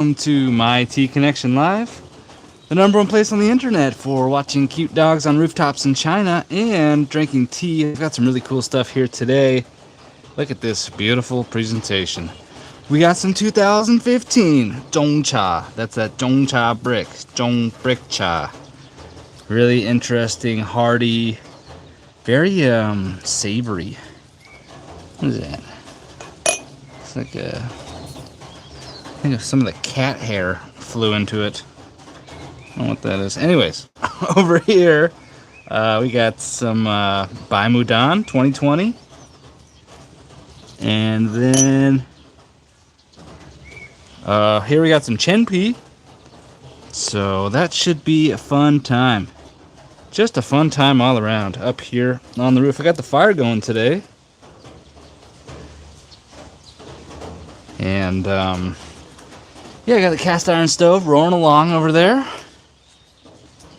welcome to My Tea Connection Live, the number one place on the internet for watching cute dogs on rooftops in China and drinking tea. I've got some really cool stuff here today. Look at this beautiful presentation. We got some 2015 Zhongcha. That's that Zhongcha brick, Zhong brick cha. Really interesting, hearty, very savory. What is that? It's like a, I think some of the cat hair flew into it. I don't know what that is. Anyways, over here we got some Bai Mudan 2020, and then here we got some Chen. So that should be a fun time. Just a fun time all around up here on the roof. I got the fire going today. And yeah, I got the cast iron stove rolling along over there.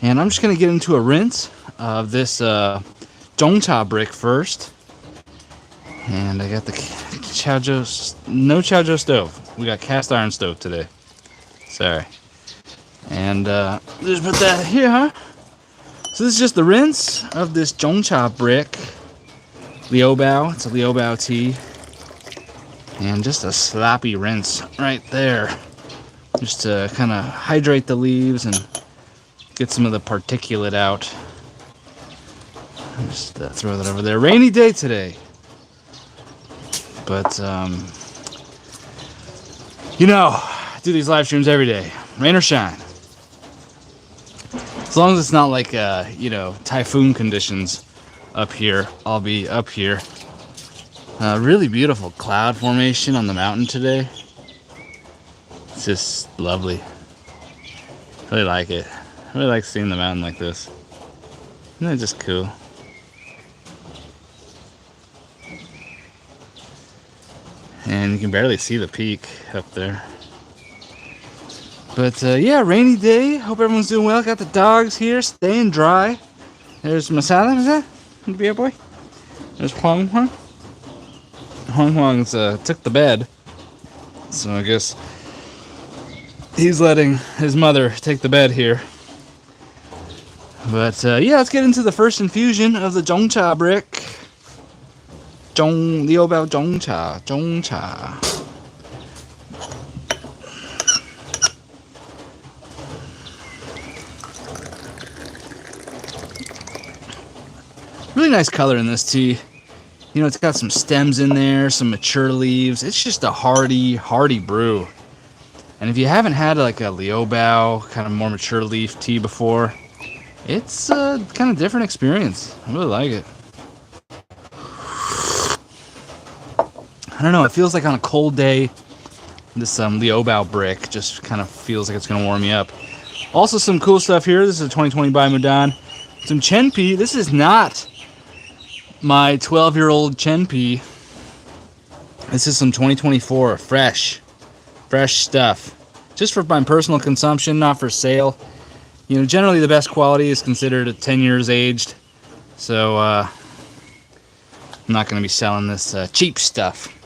And I'm just going to get into a rinse of this Zhongcha brick first. And I got the no Chaozhou stove. We got cast iron stove today. Sorry. And just put that here, huh? So this is just the rinse of this Zhongcha brick. Liu Bao. It's a Liu Bao tea. And just a sloppy rinse right there. Just to kind of hydrate the leaves and get some of the particulate out. Just throw that over there. Rainy day today. But, you know, I do these live streams every day. Rain or shine. As long as it's not like, you know, typhoon conditions up here, I'll be up here. Really beautiful cloud formation on the mountain today. It's just lovely. Really like it. I really like seeing the mountain like this. Isn't that just cool? And you can barely see the peak up there. But yeah, rainy day. Hope everyone's doing well. Got the dogs here staying dry. There's Masala, is that? The beer boy? There's Huang Huang. Huang Huang's took the bed. So I guess he's letting his mother take the bed here. But yeah, let's get into the first infusion of the Zhongcha brick. Liu Bao Zhongcha. Really nice color in this tea. You know, it's got some stems in there, some mature leaves. It's just a hearty brew. And if you haven't had like a Liu Bao, kind of more mature leaf tea before, it's a kind of different experience. I really like it. I don't know, it feels like on a cold day, this Liu Bao brick just kind of feels like it's going to warm you up. Also some cool stuff here. This is a 2020 Bai Mudan. Some Chen. This is not my 12-year-old Chen. This is some 2024 fresh stuff. Just for my personal consumption, not for sale. You know, generally the best quality is considered at 10 years aged. So, I'm not going to be selling this cheap stuff.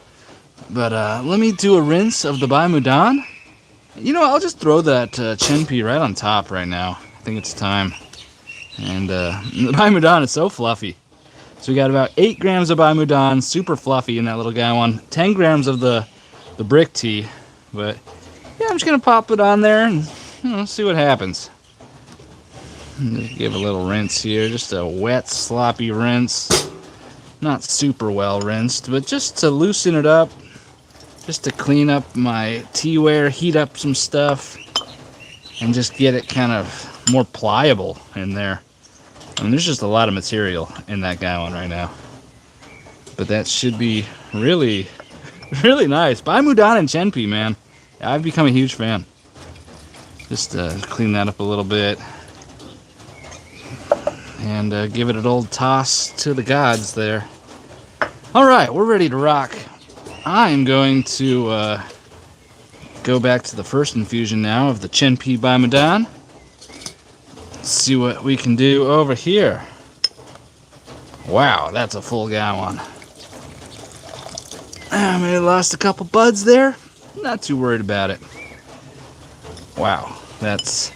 But let me do a rinse of the Bai Mudan. You know, I'll just throw that Chen right on top right now. I think it's time. And the Bai Mudan is so fluffy. So we got about 8 grams of Bai Mudan, super fluffy in that little guy one. 10 grams of the brick tea. But yeah, I'm just going to pop it on there and, you know, see what happens. Just give a little rinse here. Just a wet, sloppy rinse. Not super well rinsed, but just to loosen it up. Just to clean up my teaware, heat up some stuff. And just get it kind of more pliable in there. I mean, there's just a lot of material in that guy one right now. But that should be really, really nice. Bai Mudan and Chen, man. I've become a huge fan. Just clean that up a little bit. And give it an old toss to the gods there. Alright, we're ready to rock. I'm going to go back to the first infusion now of the Chen Bai Mudan. See what we can do over here. Wow, that's a full gallon. I may have lost a couple buds there. Not too worried about it. Wow, that's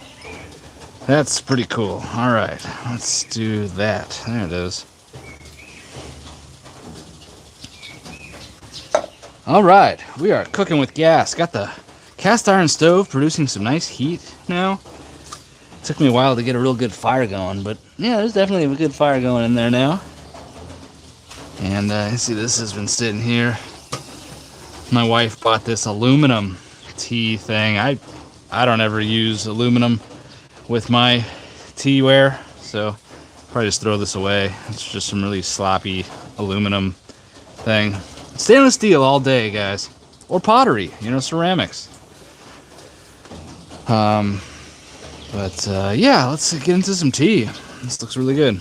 pretty cool. All right, let's do that. There it is. All right, we are cooking with gas. Got the cast iron stove producing some nice heat now. Took me a while to get a real good fire going, but yeah, there's definitely a good fire going in there now. And you see this has been sitting here. My wife bought this aluminum tea thing. I don't ever use aluminum with my teaware, so probably just throw this away. It's just some really sloppy aluminum thing. Stainless steel all day, guys. Or pottery, you know, ceramics. But yeah, let's get into some tea. This looks really good.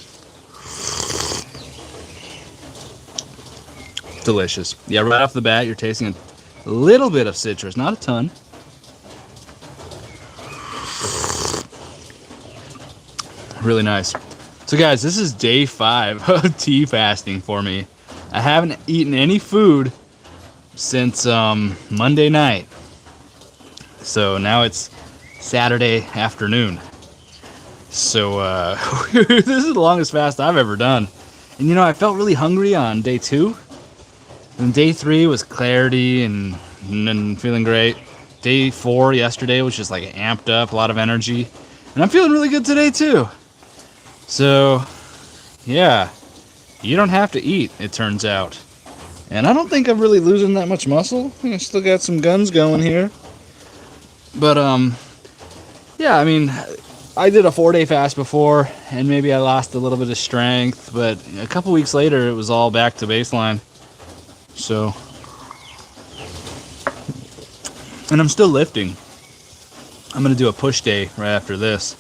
Delicious. Yeah, right off the bat, you're tasting a little bit of citrus, not a ton. Really nice. So guys, this is day 5 of tea fasting for me. I haven't eaten any food since Monday night. So now it's Saturday afternoon. So this is the longest fast I've ever done. And you know, I felt really hungry on day 2. And day 3 was clarity and feeling great. Day 4 yesterday was just like amped up, a lot of energy. And I'm feeling really good today too. So yeah, you don't have to eat, it turns out. And I don't think I'm really losing that much muscle. I think I still got some guns going here. But yeah, I mean, I did a 4-day fast before, and maybe I lost a little bit of strength, but a couple weeks later, it was all back to baseline. So, and I'm still lifting. I'm going to do a push day right after this.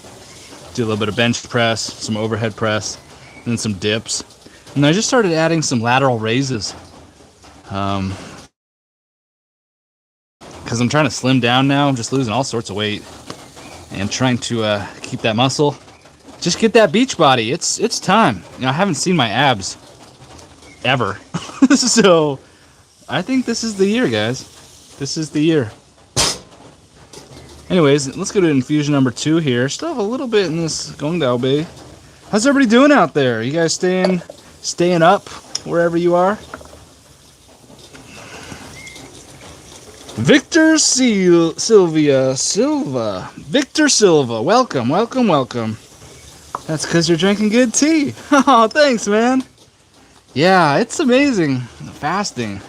Do a little bit of bench press, some overhead press, and then some dips. And I just started adding some lateral raises. Because I'm trying to slim down now. I'm just losing all sorts of weight. And trying to keep that muscle. Just get that beach body. It's time. You know, I haven't seen my abs ever. So I think this is the year, guys. This is the year. Anyways, let's go to infusion number 2 here. Still have a little bit in this gongfu bay. How's everybody doing out there? You guys staying up wherever you are? Victor Silva. Victor Silva. Welcome, welcome, welcome. That's because you're drinking good tea. Oh, thanks, man. Yeah, it's amazing. Fasting.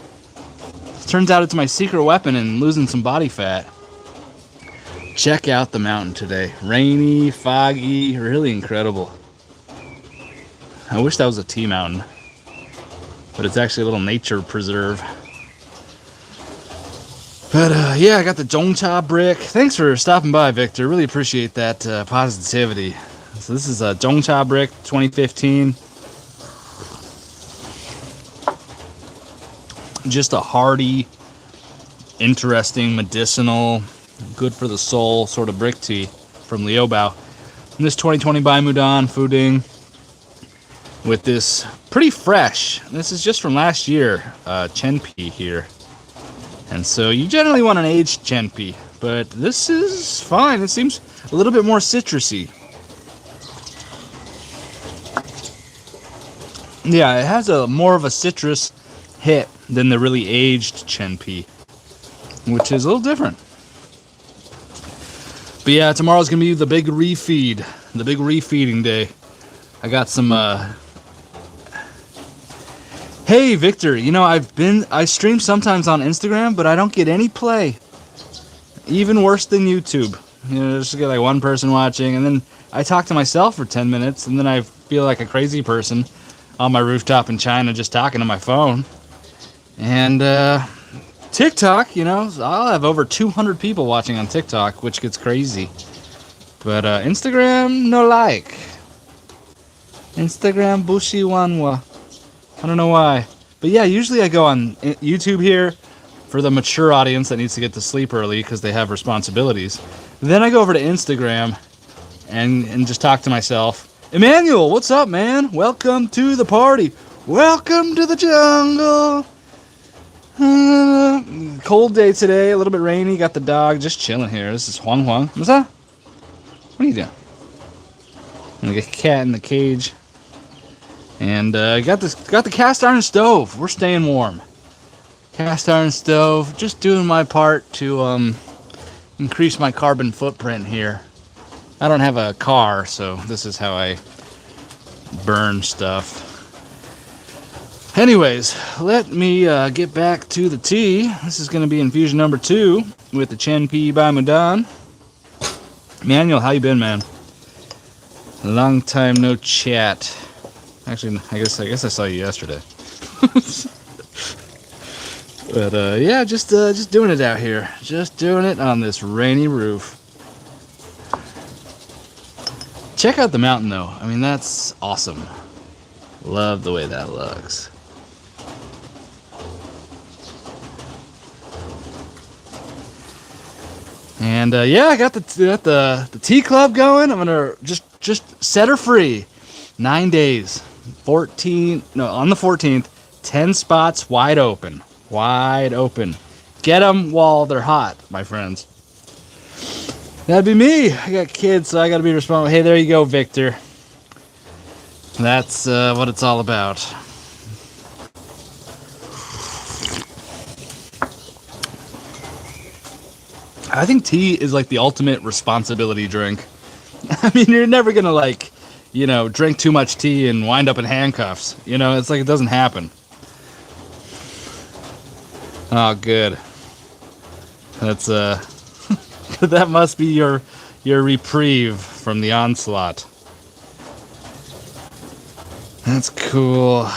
Turns out it's my secret weapon in losing some body fat. Check out the mountain today. Rainy, foggy, really incredible. I wish that was a tea mountain. But it's actually a little nature preserve. But yeah, I got the gongfu brick. Thanks for stopping by, Victor. Really appreciate that positivity. So this is a gongfu brick 2015. Just a hearty, interesting, medicinal, good for the soul sort of brick tea from Liaobao. And this 2020 Bai Mudan Fuding with this pretty fresh. This is just from last year, Chen here. And so you generally want an aged Chen, but this is fine. It seems a little bit more citrusy. Yeah, it has a more of a citrus hit than the really aged Chen, which is a little different. But yeah, tomorrow's gonna be the big refeed, the big refeeding day. I got some. Hey Victor, you know I stream sometimes on Instagram, but I don't get any play. Even worse than YouTube. You know, just get like one person watching, and then I talk to myself for 10 minutes, and then I feel like a crazy person on my rooftop in China just talking to my phone. And TikTok, you know, I'll have over 200 people watching on TikTok, which gets crazy. But Instagram, no like. Instagram bushi wanwa. I don't know why. But yeah, usually I go on YouTube here for the mature audience that needs to get to sleep early because they have responsibilities. Then I go over to Instagram and just talk to myself. Emmanuel, what's up, man? Welcome to the party. Welcome to the jungle. Cold day today, a little bit rainy. Got the dog just chilling here. This is Huang Huang. What's that? What are you doing? I'm gonna get a cat in the cage. And got the cast iron stove. We're staying warm. Cast iron stove. Just doing my part to increase my carbon footprint here. I don't have a car, so this is how I burn stuff. Anyways, let me get back to the tea. This is going to be infusion number 2 with the Chen Bai Mudan. Manuel, how you been, man? Long time no chat. Actually, I guess I saw you yesterday. But yeah, just doing it out here. Just doing it on this rainy roof. Check out the mountain, though. I mean, that's awesome. Love the way that looks. And yeah, I got the tea club going. I'm gonna just set her free. 9 days, on the 14th, 10 spots wide open, Get them while they're hot, my friends. That'd be me. I got kids, so I gotta be responsible. Hey, there you go, Victor. That's what it's all about. I think tea is like the ultimate responsibility drink. I mean, you're never gonna drink too much tea and wind up in handcuffs. It's like it doesn't happen. Oh, good. That's that must be your reprieve from the onslaught. That's cool.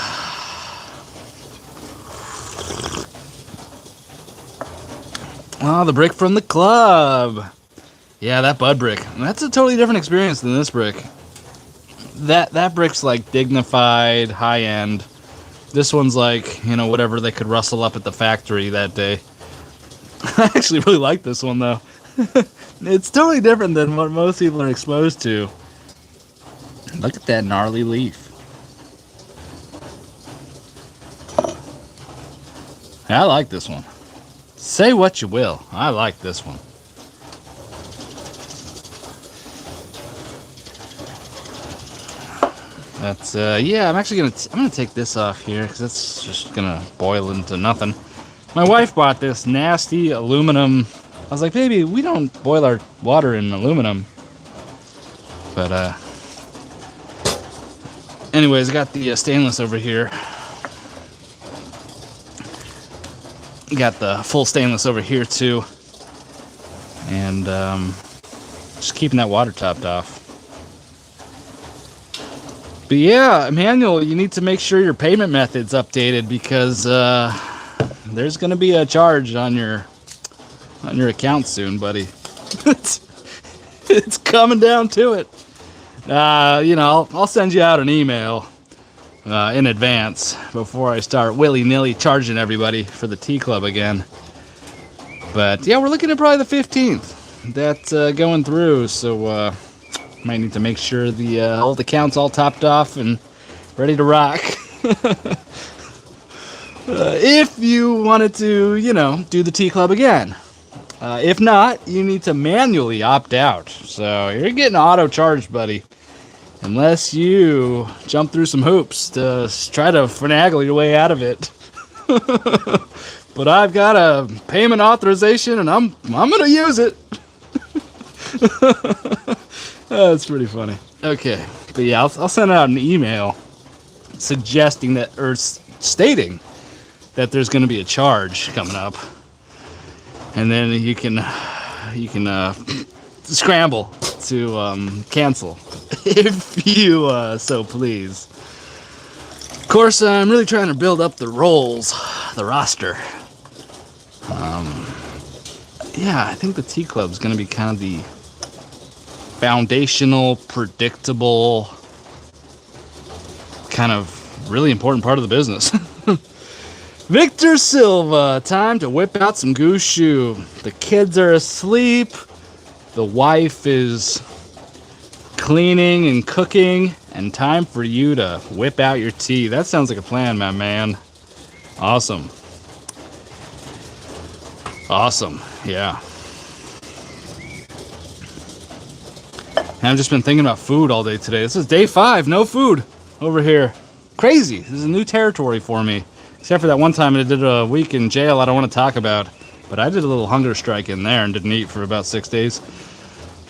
Oh, the brick from the club. Yeah, that bud brick. That's a totally different experience than this brick. That brick's like dignified, high end. This one's like, whatever they could rustle up at the factory that day. I actually really like this one, though. It's totally different than what most people are exposed to. Look at that gnarly leaf. I like this one. Say what you will. I like this one. That's yeah. I'm gonna take this off here because that's just gonna boil into nothing. My wife bought this nasty aluminum. I was like, baby, we don't boil our water in aluminum. But anyways, I got the stainless over here. Got the full stainless over here too, and just keeping that water topped off. But yeah, Emmanuel, you need to make sure your payment method's updated because there's gonna be a charge on your account soon, buddy. It's coming down to it. I'll send you out an email in advance before I start willy-nilly charging everybody for the tea club again. But yeah, we're looking at probably the 15th. That's going through, so might need to make sure the all the accounts all topped off and ready to rock. If you wanted to, do the tea club again. If not, you need to manually opt out. So you're getting auto-charged, buddy. Unless you jump through some hoops to try to finagle your way out of it. But I've got a payment authorization and I'm gonna use it. That's pretty funny. Okay, but yeah, I'll send out an email suggesting that, or stating that there's gonna be a charge coming up, and then you can scramble to cancel if you so please. Of course, I'm really trying to build up the roster. Yeah, I think the tea club is going to be kind of the foundational, predictable, kind of really important part of the business. Victor Silva, time to whip out some gongfu. The kids are asleep. The wife is cleaning and cooking, and time for you to whip out your tea. That sounds like a plan, my man. Awesome. Awesome. Yeah. And I've just been thinking about food all day today. This is day 5, no food over here. Crazy. This is a new territory for me. Except for that one time I did a week in jail I don't want to talk about. But I did a little hunger strike in there and didn't eat for about 6 days.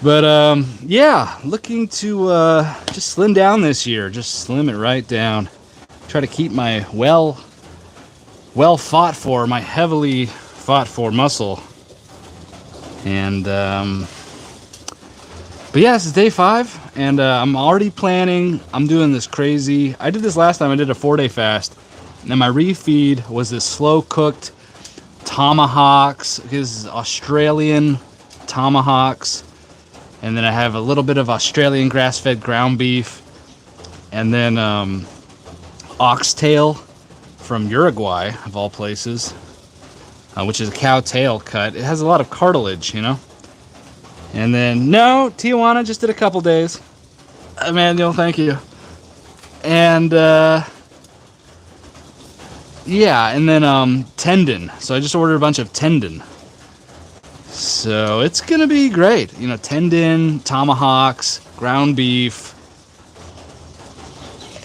But yeah, looking to just slim down this year. Just slim it right down. Try to keep my well fought for, my heavily fought for muscle. And but yeah, this is day 5, and I'm already planning. I'm doing this crazy. I did this last time. I did a 4-day fast, and my refeed was this slow-cooked tomahawks. This is Australian tomahawks, and then I have a little bit of Australian grass-fed ground beef, and then oxtail from Uruguay, of all places, which is a cow tail cut. It has a lot of cartilage, you know. And then, no, Tijuana, just did a couple days. Emmanuel, thank you. And, yeah, and then, tendon. So I just ordered a bunch of tendon. So it's gonna be great. You know, tendon, tomahawks, ground beef,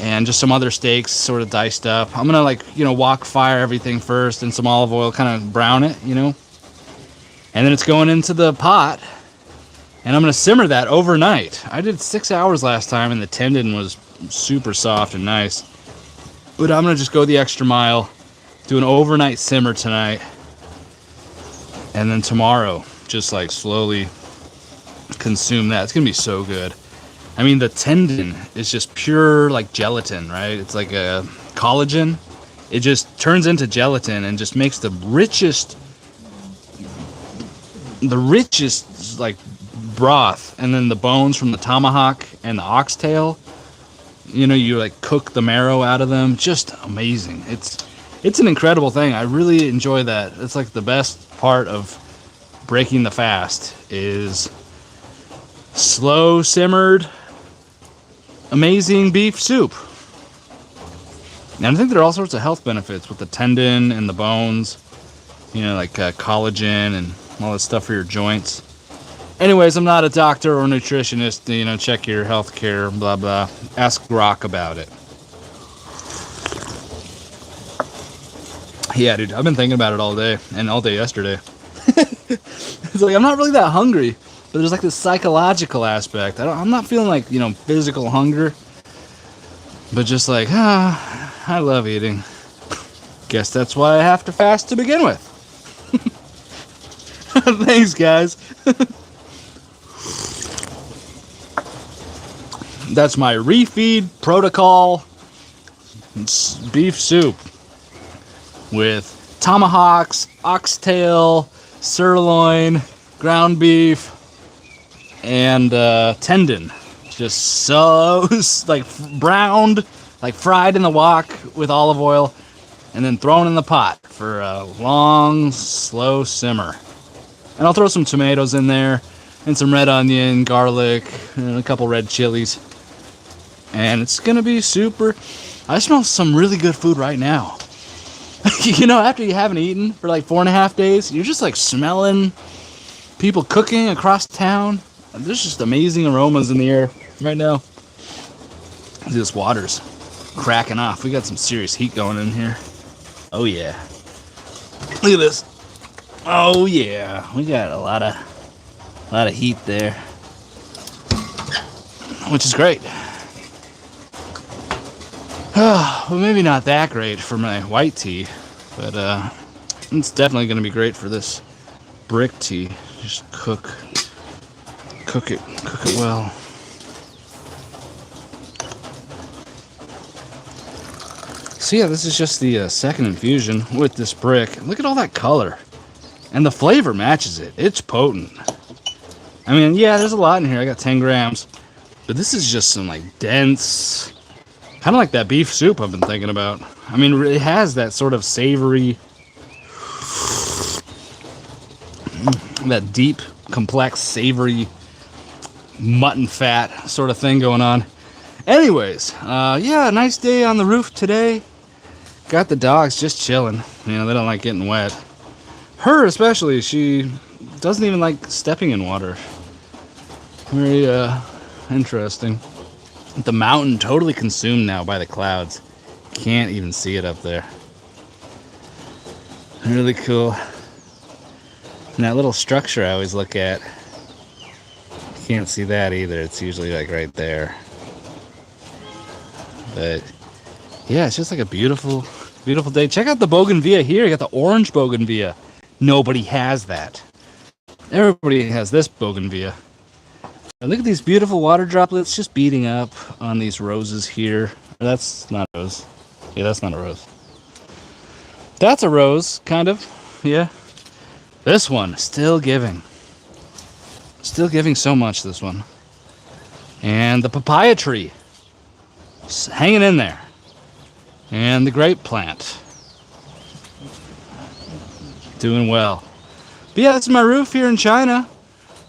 and just some other steaks sort of diced up. I'm gonna, like, you know, wok fire everything first and some olive oil, kind of brown it, you know. And then it's going into the pot. And I'm going to simmer that overnight. I did 6 hours last time, and the tendon was super soft and nice. But I'm going to just go the extra mile, do an overnight simmer tonight. And then tomorrow, just like slowly consume that. It's going to be so good. I mean, the tendon is just pure like gelatin, right? It's like a collagen. It just turns into gelatin and just makes the richest like broth. And then the bones from the tomahawk and the oxtail, you know, you like cook the marrow out of them. Just amazing. It's an incredible thing. I really enjoy that. It's like the best part of breaking the fast is slow simmered amazing beef soup. And I think there are all sorts of health benefits with the tendon and the bones, you know, like collagen and all that stuff for your joints. Anyways, I'm not a doctor or nutritionist. You know, check your health care, blah, blah. Ask Rock about it. Yeah, dude, I've been thinking about it all day and all day yesterday. It's like, I'm not really that hungry, but there's like this psychological aspect. I'm not feeling like, you know, physical hunger, but just like, I love eating. Guess that's why I have to fast to begin with. Thanks, guys. That's my refeed protocol beef soup with tomahawks, oxtail, sirloin, ground beef, and tendon. Just so like browned, like fried in the wok with olive oil, and then thrown in the pot for a long, slow simmer. And I'll throw some tomatoes in there, and some red onion, garlic, and a couple red chilies. And it's gonna be super. I smell some really good food right now. You know, after you haven't eaten for like 4.5 days, you're just like smelling people cooking across town. There's just amazing aromas in the air right now. This water's cracking off. We got some serious heat going in here. Oh yeah. Look at this. Oh yeah. We got a lot of heat there, which is great. Well, maybe not that great for my white tea, but it's definitely going to be great for this brick tea. Just cook it well. So yeah, this is just the second infusion with this brick. Look at all that color, and the flavor matches it. It's potent. I mean, yeah, there's a lot in here. I got 10 grams, but this is just some like dense. Kind of like that beef soup I've been thinking about. I mean, it has that sort of savory, that deep, complex, savory mutton fat sort of thing going on. Anyways, yeah, nice day on the roof today. Got the dogs just chilling. You know, they don't like getting wet. Her especially, she doesn't even like stepping in water. Very interesting. The mountain totally consumed now by the clouds. Can't even see it up there. Really cool. And that little structure I always look at, can't see that either. It's usually like right there. But yeah, it's just like a beautiful, beautiful day. Check out the bougainvillea here. You got the orange bougainvillea. Nobody has that. Everybody has this bougainvillea. And look at these beautiful water droplets just beating up on these roses here. That's not a rose. Yeah, that's not a rose. That's a rose, kind of. Yeah. This one, still giving. Still giving so much, this one. And the papaya tree. Just hanging in there. And the grape plant. Doing well. But yeah, that's my roof here in China,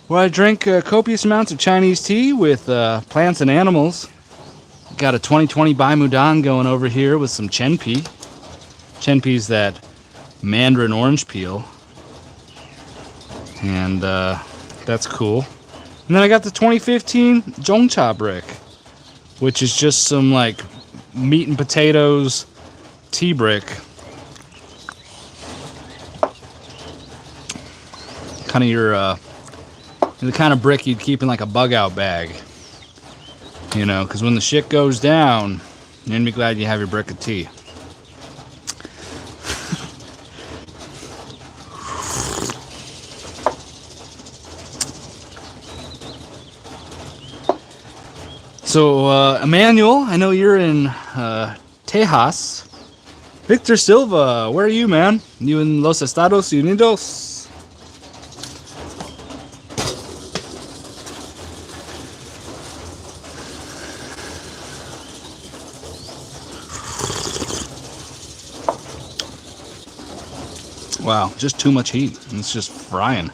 where I drink copious amounts of Chinese tea with plants and animals. Got a 2020 Bai Mudan going over here with some Chen pea. Chen pea's that mandarin orange peel. And that's cool. And then I got the 2015 Zhongcha brick, which is just some like meat and potatoes tea brick. Kind of your the kind of brick you'd keep in like a bug out bag, you know, because when the shit goes down, you're gonna be glad you have your brick of tea. So Emmanuel, I know you're in Tejas. Victor Silva, where are you, man? You in Los Estados Unidos? Wow, just too much heat. It's just frying.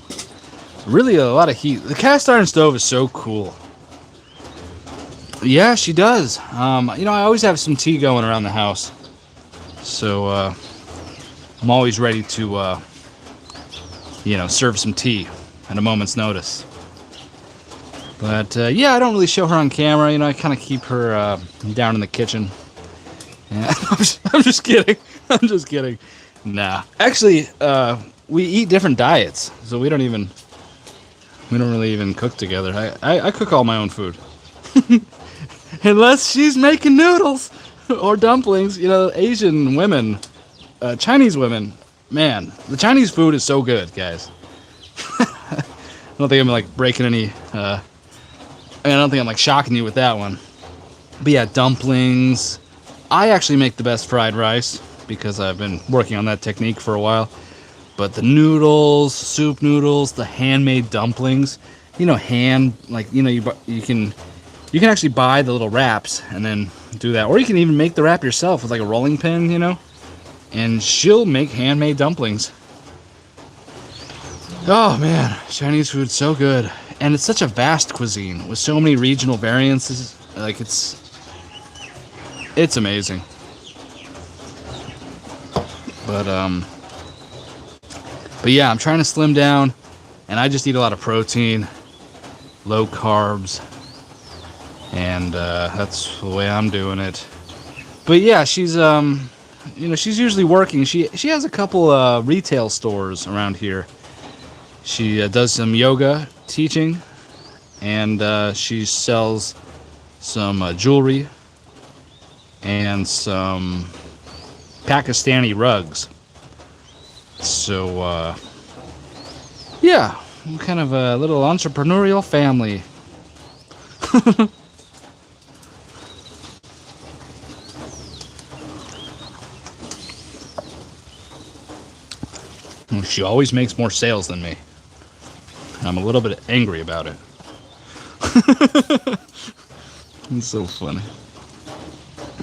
Really a lot of heat. The cast iron stove is so cool. Yeah, she does. You know, I always have some tea going around the house. So, I'm always ready to, you know, serve some tea at a moment's notice. But, yeah, I don't really show her on camera. You know, I kind of keep her down in the kitchen. Yeah, I'm just kidding. I'm just kidding. Nah. Actually, we eat different diets, so we don't really even cook together. I cook all my own food. Unless she's making noodles or dumplings. You know, Asian women, Chinese women, man, the Chinese food is so good, guys. I don't think I'm like breaking any, I don't think I'm like shocking you with that one. But yeah, dumplings. I actually make the best fried rice because I've been working on that technique for a while. But the noodles, soup noodles, the handmade dumplings, you know, you can actually buy the little wraps and then do that. Or you can even make the wrap yourself with like a rolling pin, you know. And she'll make handmade dumplings. Oh man, Chinese food's so good. And it's such a vast cuisine with so many regional variances. Like it's amazing. But yeah, I'm trying to slim down, and I just eat a lot of protein, low carbs, and that's the way I'm doing it. But yeah, she's you know, she's usually working. She has a couple retail stores around here. She does some yoga teaching, and she sells some jewelry and some Pakistani rugs. So, yeah, I'm kind of a little entrepreneurial family. She always makes more sales than me. I'm a little bit angry about it. It's so funny.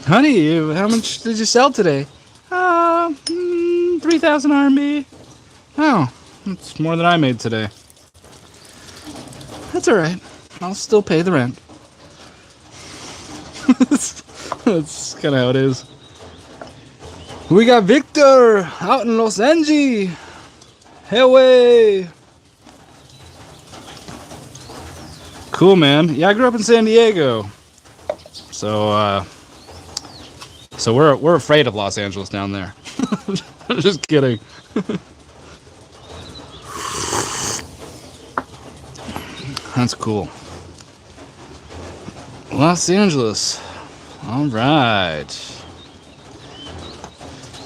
Honey, how much did you sell today? 3,000 RMB. Oh, that's more than I made today. That's alright. I'll still pay the rent. That's kind of how it is. We got Victor out in Los Angeles. Hey! Cool, man. Yeah, I grew up in San Diego. So we're afraid of Los Angeles down there. Just kidding. That's cool. Los Angeles. All right.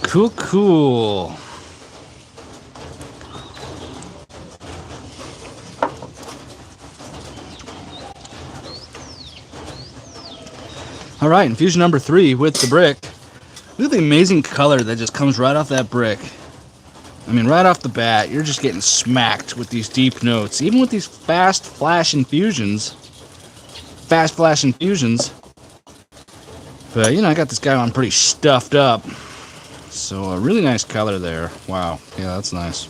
Cool, cool. All right, infusion number 3 with the brick. Look at the amazing color that just comes right off that brick. I mean, right off the bat, you're just getting smacked with these deep notes. Even with these fast flash infusions. But, you know, I got this guy on pretty stuffed up. So, a really nice color there. Wow. Yeah, that's nice.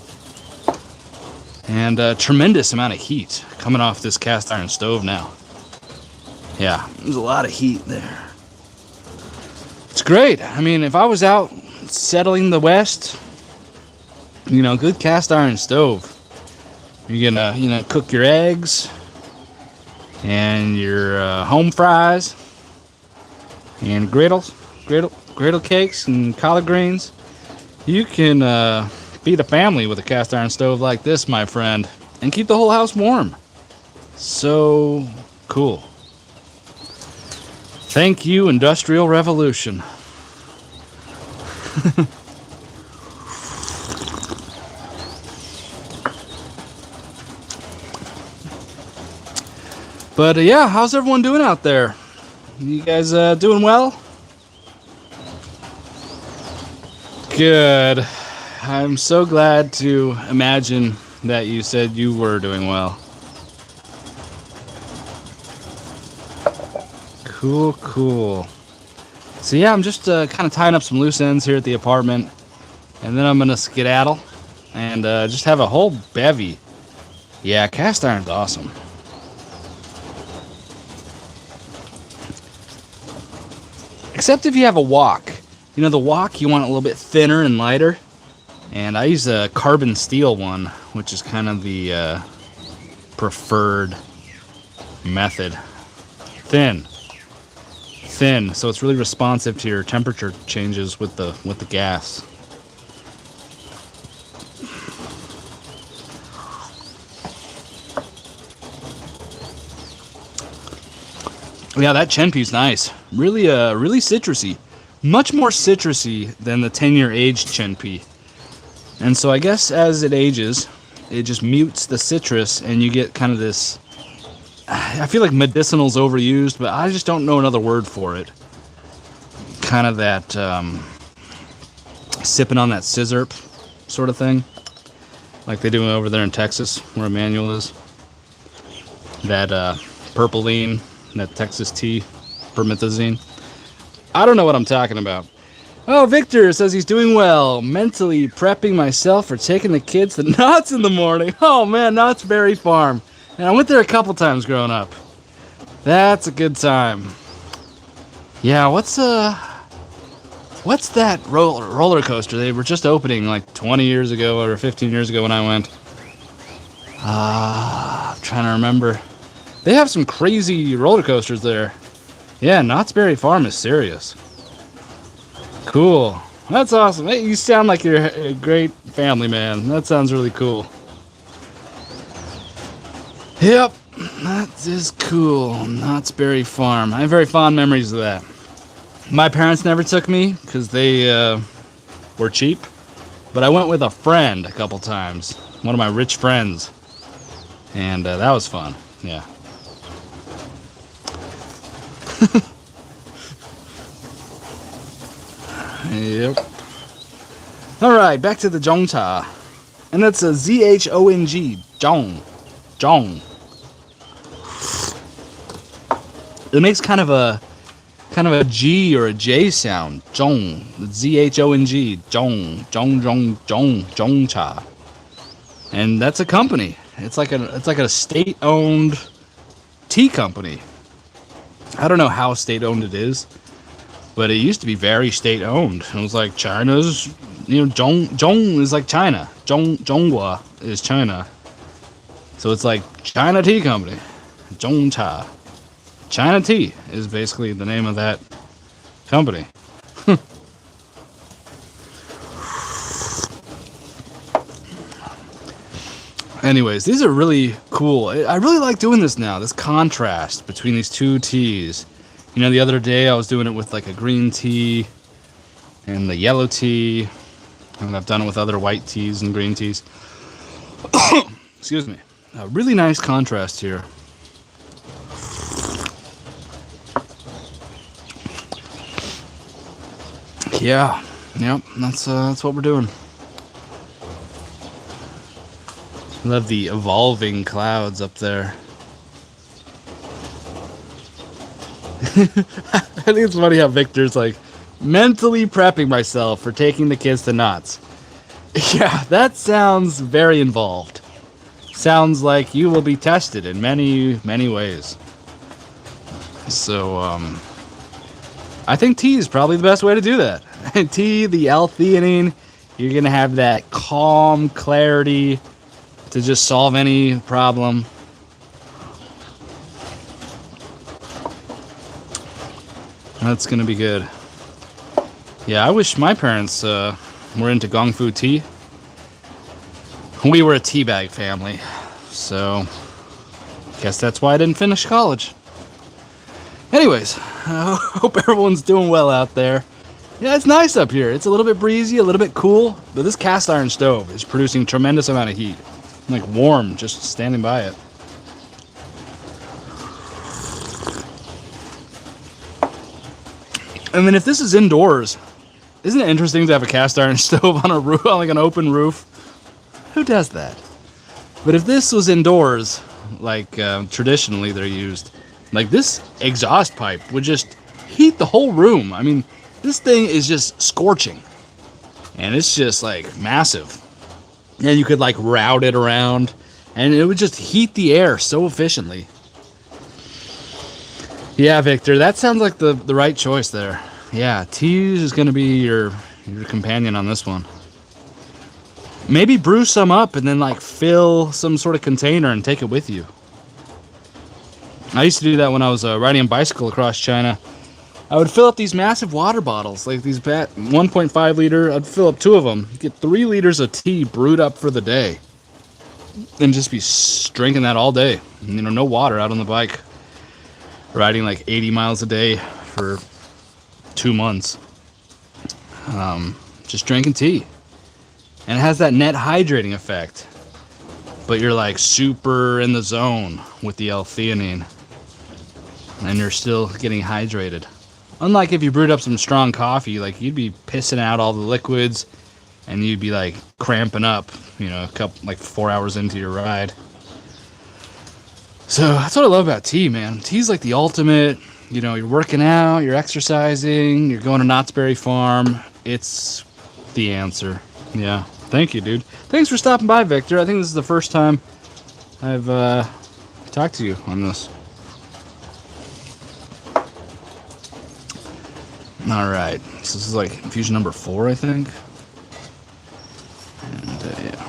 And a tremendous amount of heat coming off this cast iron stove now. Yeah, there's a lot of heat there. It's great. I mean, if I was out settling the West, you know, good cast iron stove. You're gonna, you know, cook your eggs and your home fries and griddle cakes and collard greens. You can feed a family with a cast iron stove like this, my friend, and keep the whole house warm. So cool. Thank you, Industrial Revolution. But yeah, how's everyone doing out there? You guys doing well? Good. I'm so glad to imagine that you said you were doing well. Cool, cool. So yeah, I'm just kind of tying up some loose ends here at the apartment, and then I'm gonna skedaddle and just have a whole bevy. Yeah, cast iron's awesome. Except if you have a wok. You know, the wok, you want it a little bit thinner and lighter. And I use a carbon steel one, which is kind of the preferred method. Thin, so it's really responsive to your temperature changes with the gas. Yeah, that Chen is nice. Really, really citrusy. Much more citrusy than the 10-year aged Chen. And so I guess as it ages, it just mutes the citrus, and you get kind of this. I feel like medicinal's overused, but I just don't know another word for it. Kind of that sipping on that scissor sort of thing, like they do over there in Texas, where Emmanuel is. That purpleine, that Texas tea, promethazine. I don't know what I'm talking about. Oh, Victor says he's doing well. Mentally prepping myself for taking the kids to Knott's in the morning. Oh man, Knott's Berry Farm. And I went there a couple times growing up. That's a good time. Yeah, what's that roller coaster? They were just opening like 20 years ago or 15 years ago when I went. I'm trying to remember. They have some crazy roller coasters there. Yeah, Knott's Berry Farm is serious. Cool. That's awesome. Hey, you sound like you're a great family man. That sounds really cool. Yep, that is cool. Knott's Berry Farm. I have very fond memories of that. My parents never took me because they were cheap. But I went with a friend a couple times. One of my rich friends. And that was fun. Yeah. Yep. Alright, back to the Zhongcha. And that's a Z-H-O-N-G. Zhong. It makes kind of a G or a J sound. Zhong. Z-H-O-N-G. Zhongcha. And that's a company. It's like a state-owned tea company. I don't know how state-owned it is, but it used to be very state-owned. It was like China's, you know, Zhong is like China. Zhonghua is China. So it's like China Tea Company. Zhongcha. China Tea is basically the name of that company. Anyways, these are really cool. I really like doing this now, this contrast between these two teas. You know, the other day I was doing it with like a green tea and the yellow tea. And I've done it with other white teas and green teas. Excuse me. A really nice contrast here. Yeah, yep, that's what we're doing. Love the evolving clouds up there. I think it's funny how Victor's like mentally prepping myself for taking the kids to Knott's. Yeah, that sounds very involved. Sounds like you will be tested in many, many ways. So, I think tea is probably the best way to do that. Tea, the L-theanine, you're going to have that calm clarity to just solve any problem. That's going to be good. Yeah, I wish my parents were into gongfu tea. We were a teabag family, so guess that's why I didn't finish college. Anyways, I hope everyone's doing well out there. Yeah, it's nice up here. It's a little bit breezy, a little bit cool, but this cast iron stove is producing a tremendous amount of heat. I'm like warm just standing by it. I mean, if this is indoors, isn't it interesting to have a cast iron stove on a roof, on like an open roof? Who does that? But if this was indoors, like traditionally they're used, like this exhaust pipe would just heat the whole room. I mean, this thing is just scorching. And it's just like massive. And you could like route it around and it would just heat the air so efficiently. Yeah, Victor, that sounds like the right choice there. Yeah, tea is going to be your companion on this one. Maybe brew some up and then like fill some sort of container and take it with you. I used to do that when I was riding a bicycle across China. I would fill up these massive water bottles, like these 1.5 liter. I'd fill up 2 of them, get 3 liters of tea brewed up for the day, and just be drinking that all day. You know, no water out on the bike, riding like 80 miles a day for 2 months. Just drinking tea, and it has that net hydrating effect. But you're like super in the zone with the L-theanine, and you're still getting hydrated. Unlike if you brewed up some strong coffee, like you'd be pissing out all the liquids and you'd be like cramping up, you know, like 4 hours into your ride. So that's what I love about tea, man. Tea's like the ultimate, you know, you're working out, you're exercising, you're going to Knott's Berry Farm. It's the answer. Yeah. Thank you, dude. Thanks for stopping by, Victor. I think this is the first time I've talked to you on this. All right, so this is like infusion number 4, I think. And yeah.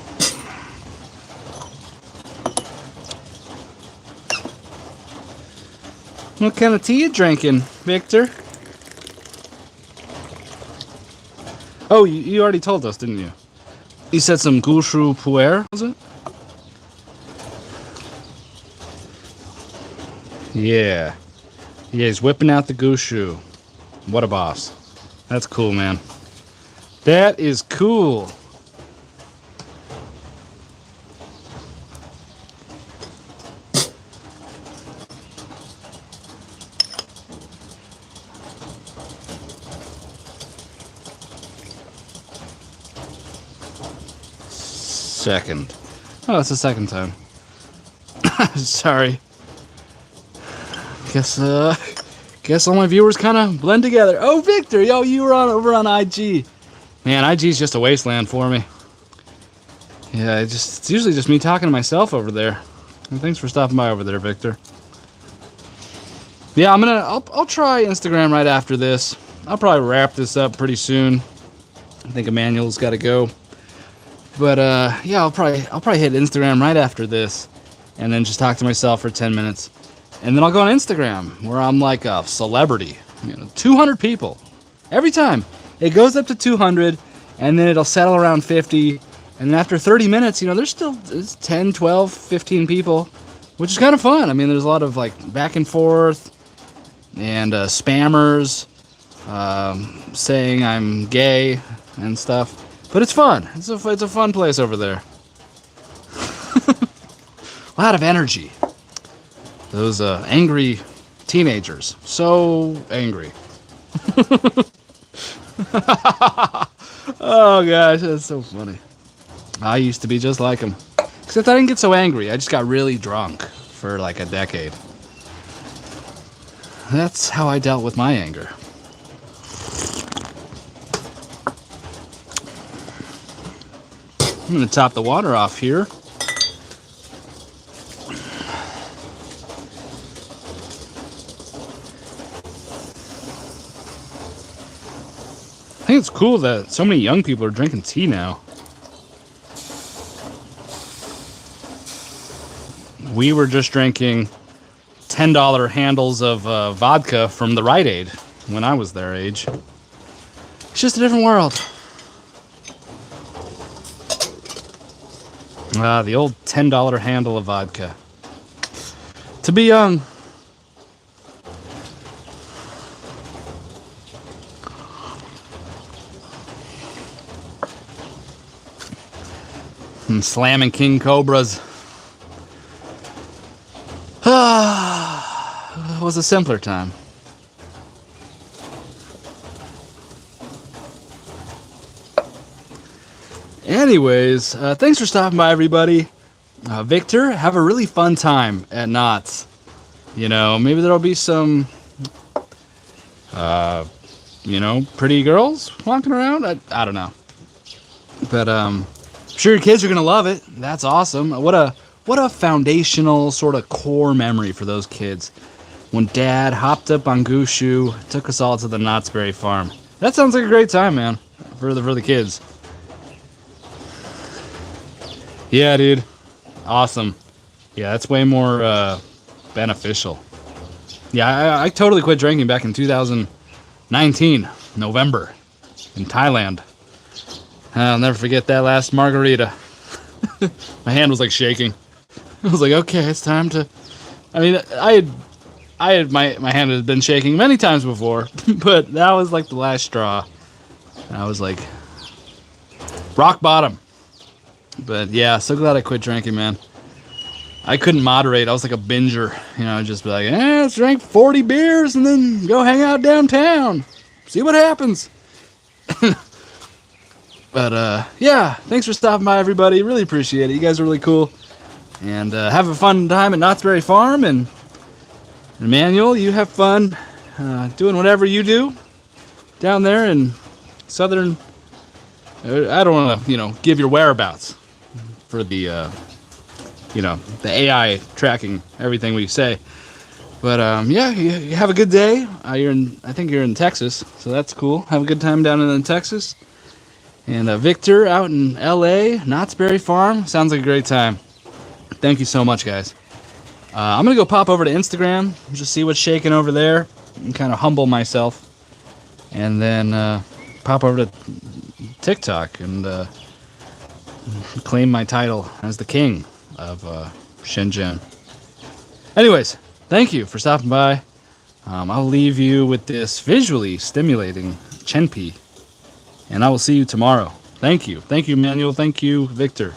What kind of tea you drinking, Victor? Oh, you already told us, didn't you? You said some gongfu pu'er, was it? Yeah. Yeah, he's whipping out the gongfu. What a boss. That's cool, man. That is cool. Second. Oh, it's the second time. Sorry. Guess all my viewers kind of blend together. Oh, Victor, yo, you were over on IG. Man, IG's just a wasteland for me. Yeah, it's usually just me talking to myself over there. And thanks for stopping by over there, Victor. Yeah, I'll try Instagram right after this. I'll probably wrap this up pretty soon. I think Emmanuel's got to go. But yeah, I'll probably hit Instagram right after this, and then just talk to myself for 10 minutes, and then I'll go on Instagram where I'm like a celebrity. 200 people every time. It goes up to 200, and then it'll settle around 50, and then after 30 minutes, there's 10, 12, 15 people, which is kind of fun. I mean, there's a lot of like back and forth, and spammers saying I'm gay and stuff. But it's fun. It's a fun place over there. A lot of energy. Those angry teenagers. So angry. Oh gosh, that's so funny. I used to be just like them. Except I didn't get so angry. I just got really drunk for like a decade. That's how I dealt with my anger. I'm going to top the water off here. I think it's cool that so many young people are drinking tea now. We were just drinking $10 handles of vodka from the Rite Aid when I was their age. It's just a different world. The old $10 handle of vodka. To be young. And slamming king cobras. It was a simpler time. Anyways, thanks for stopping by, everybody. Victor, have a really fun time at Knott's. Maybe there'll be some, pretty girls walking around. I don't know. But I'm sure your kids are gonna love it. That's awesome. What a foundational sort of core memory for those kids. When Dad hopped up on gongfu, took us all to the Knott's Berry Farm. That sounds like a great time, man, for the kids. Yeah, dude. Awesome. Yeah, that's way more beneficial. Yeah, I totally quit drinking back in 2019, November, in Thailand. I'll never forget that last margarita. My hand was like shaking. I was like, okay, it's time to... I mean, my hand had been shaking many times before, but that was like the last straw. I was like, rock bottom. But yeah, so glad I quit drinking, man. I couldn't moderate. I was like a binger. I'd just be like, let's drink 40 beers and then go hang out downtown. See what happens. But yeah, thanks for stopping by, everybody. Really appreciate it. You guys are really cool. And have a fun time at Knott's Berry Farm. And Emmanuel, you have fun doing whatever you do down there in southern... I don't want to, give your whereabouts for the, the AI tracking everything we say. But, yeah, you have a good day. I think you're in Texas, so that's cool. Have a good time down in Texas. And Victor out in L.A., Knott's Berry Farm. Sounds like a great time. Thank you so much, guys. I'm going to go pop over to Instagram, just see what's shaking over there, and kind of humble myself. And then pop over to TikTok and claim my title as the king of Shenzhen. Anyways, thank you for stopping by. I'll leave you with this visually stimulating Chen, and I will see you tomorrow. Thank you. Thank you, Emmanuel. Thank you, Victor.